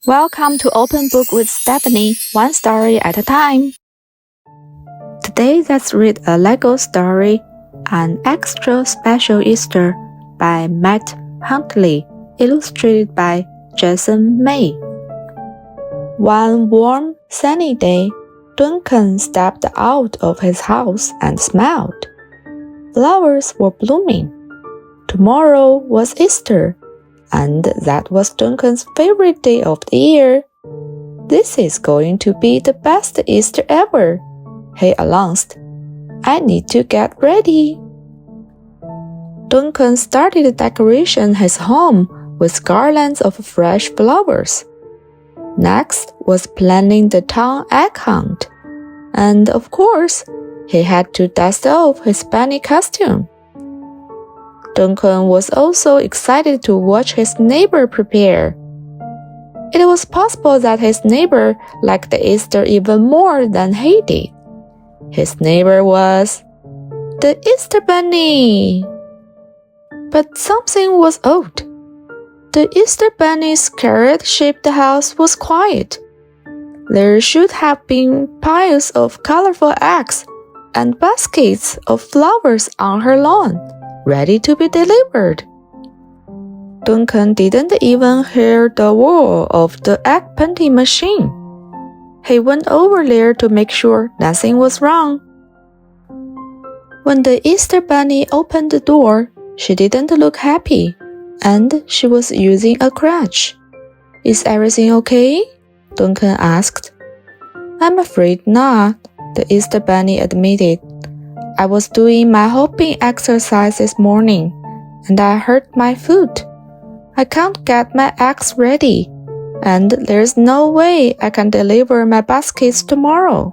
Welcome to Open Book with Stephanie, one story at a time. Today let's read a Lego story, An Extra-Special Easter by Matt Huntley, illustrated by Jason May. One warm, sunny day, Duncan stepped out of his house and smiled. Flowers were blooming. Tomorrow was Easter, and that was Duncan's favorite day of the year. "This is going to be the best Easter ever," he announced. "I need to get ready." Duncan started decorating his home with garlands of fresh flowers. Next was planning the town egg hunt. And of course, he had to dust off his bunny costume. Duncan was also excited to watch his neighbor prepare. It was possible that his neighbor liked the Easter even more than he did. His neighbor was the Easter Bunny. But something was odd. The Easter Bunny's carrot-shaped house was quiet. There should have been piles of colorful eggs and baskets of flowers on her lawn, ready to be delivered. Duncan didn't even hear the whir of the egg painting machine. He went over there to make sure nothing was wrong. When the Easter Bunny opened the door, she didn't look happy, and she was using a crutch. "Is everything okay?" Duncan asked. "I'm afraid not," the Easter Bunny admitted. "I was doing my hopping exercise this morning, and I hurt my foot. I can't get my eggs ready, and there's no way I can deliver my baskets tomorrow.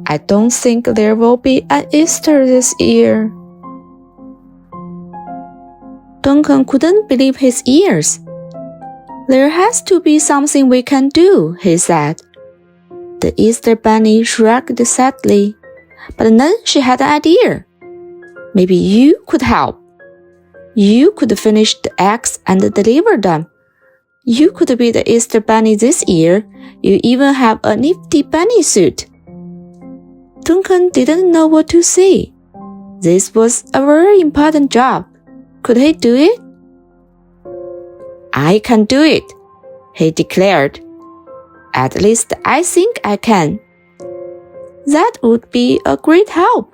I don't think there will be an Easter this year." Duncan couldn't believe his ears. "There has to be something we can do," he said. The Easter Bunny shrugged sadly. But then she had an idea. "Maybe you could help. You could finish the eggs and deliver them. You could be the Easter Bunny this year. You even have a nifty bunny suit." Duncan didn't know what to say. This was a very important job. Could he do it? "I can do it," he declared. "At least I think I can." "That would be a great help."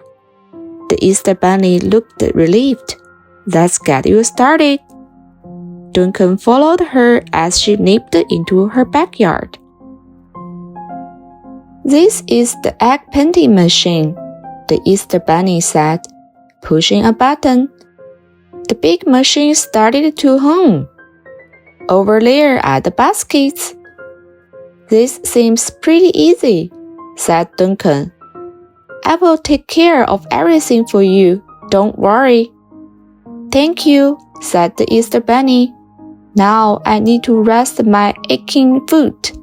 The Easter Bunny looked relieved. "Let's get you started." Duncan followed her as she nipped into her backyard. "This is the egg painting machine," the Easter Bunny said, pushing a button. The big machine started to hum. "Over there are the baskets." "This seems pretty easy," said Duncan. "I will take care of everything for you. Don't worry." "Thank you," said the Easter Bunny. "Now I need to rest my aching foot."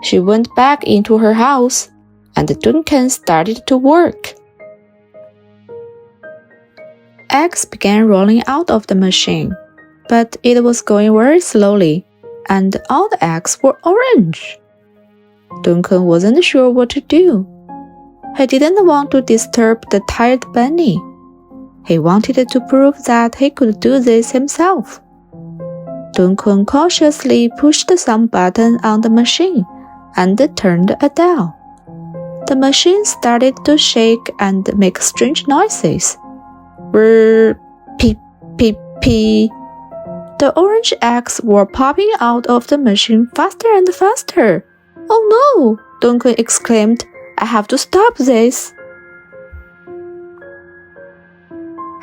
She went back into her house, and Duncan started to work. Eggs began rolling out of the machine, but it was going very slowly, and all the eggs were orange. Duncan wasn't sure what to do. He didn't want to disturb the tired bunny. He wanted to prove that he could do this himself. Duncan cautiously pushed some button on the machine and turned a dial. The machine started to shake and make strange noises. Brrr, peep, peep, peep. The orange eggs were popping out of the machine faster and faster. "Oh no!" Duncan exclaimed. "I have to stop this."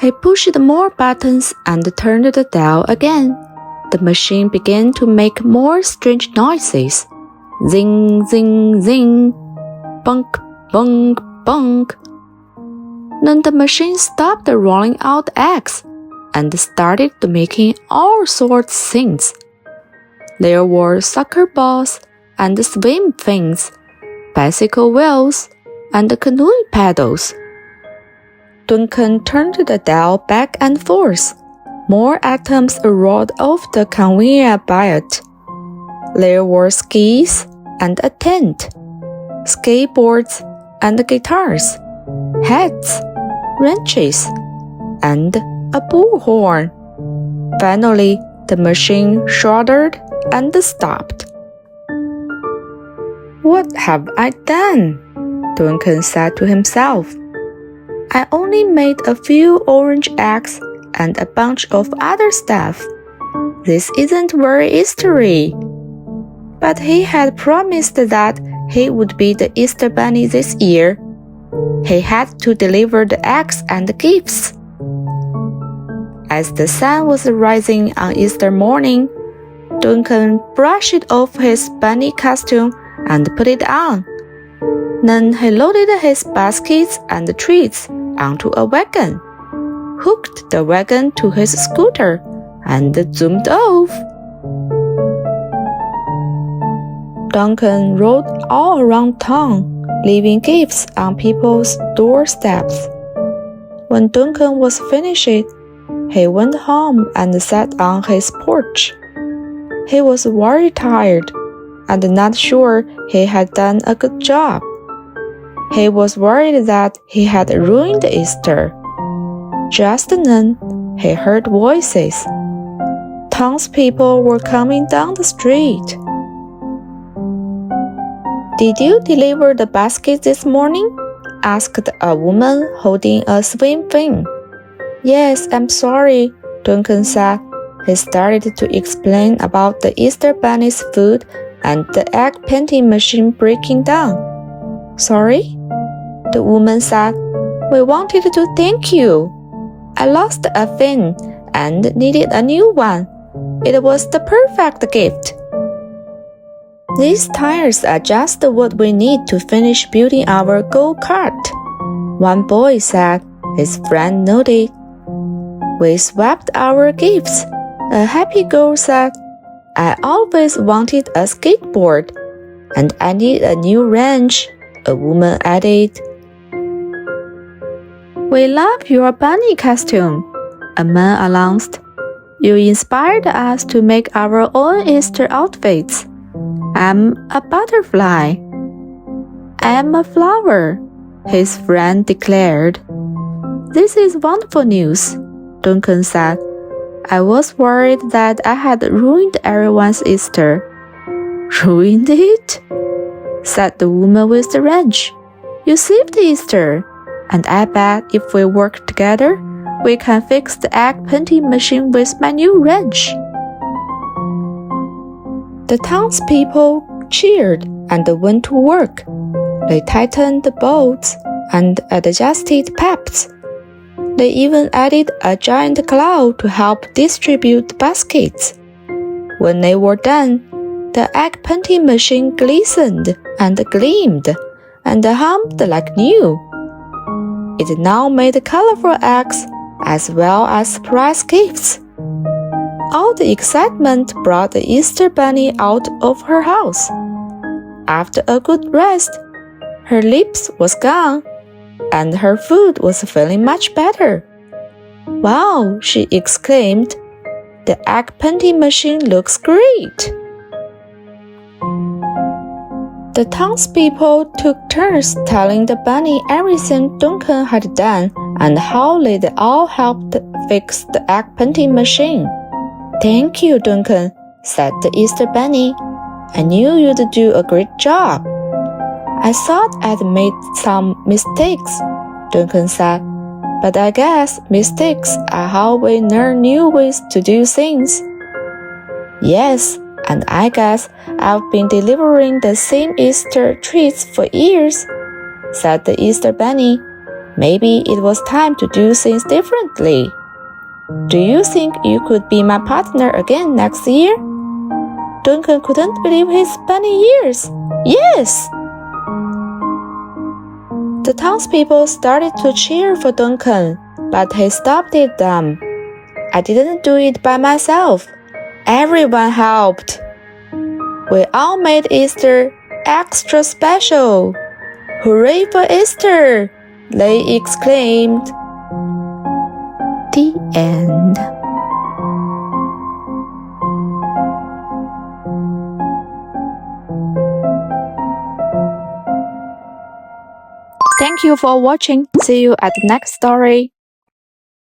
He pushed more buttons and turned the dial again. The machine began to make more strange noises. Zing, zing, zing. Bunk, bunk, bunk. Then the machine stopped rolling out eggs and started making all sorts of things. There were soccer balls and swim fins, bicycle wheels, and canoe paddles. Duncan turned the dial back and forth. More atoms rolled off the conveyor belt. There were skis and a tent, skateboards and guitars, hats, wrenches, and a bullhorn. Finally, the machine shuddered and stopped. "What have I done?" Duncan said to himself. "I only made a few orange eggs and a bunch of other stuff. This isn't very Eastery." But he had promised that he would be the Easter Bunny this year. He had to deliver the eggs and the gifts. As the sun was rising on Easter morning, Duncan brushed off his bunny costume and put it on. Then he loaded his baskets and treats onto a wagon, hooked the wagon to his scooter, and zoomed off. Duncan rode all around town, leaving gifts on people's doorsteps. When Duncan was finished, he went home and sat on his porch. He was very tired and not sure he had done a good job. He was worried that he had ruined Easter. Just then, he heard voices. Townspeople were coming down the street. "Did you deliver the basket this morning?" asked a woman holding a swing thing. "Yes, I'm sorry," Duncan said. He started to explain about the Easter Bunny's food and the egg painting machine breaking down. "Sorry?" the woman said. "We wanted to thank you. I lost a fin and needed a new one. It was the perfect gift." "These tires are just what we need to finish building our go-kart," one boy said. His friend nodded. "We swapped our gifts," a happy girl said. "I always wanted a skateboard, and I need a new wrench," a woman added. "We love your bunny costume," a man announced. "You inspired us to make our own Easter outfits. I'm a butterfly." "I'm a flower," his friend declared. "This is wonderful news," Duncan said. "I was worried that I had ruined everyone's Easter." "Ruined it?" said the woman with the wrench. "You saved Easter, and I bet if we work together, we can fix the egg painting machine with my new wrench." The townspeople cheered and went to work. They tightened the bolts and adjusted pipes. They even added a giant cloud to help distribute baskets. When they were done, the egg painting machine glistened and gleamed and hummed like new. It now made colorful eggs as well as surprise gifts. All the excitement brought the Easter Bunny out of her house. After a good rest, her lips was gone, and her food was feeling much better. "Wow," she exclaimed. "The egg painting machine looks great." The townspeople took turns telling the bunny everything Duncan had done and how they'd all helped fix the egg painting machine. "Thank you, Duncan," said the Easter Bunny. "I knew you'd do a great job." "I thought I'd made some mistakes," Duncan said. "But I guess mistakes are how we learn new ways to do things." "Yes, and I guess I've been delivering the same Easter treats for years," said the Easter Bunny. "Maybe it was time to do things differently. Do you think you could be my partner again next year?" Duncan couldn't believe his bunny ears. "Yes!" The townspeople started to cheer for Duncan, but he stopped them. "I didn't do it by myself. Everyone helped. We all made Easter extra special. Hooray for Easter!" they exclaimed. The end. Thank you for watching. See you at the next story.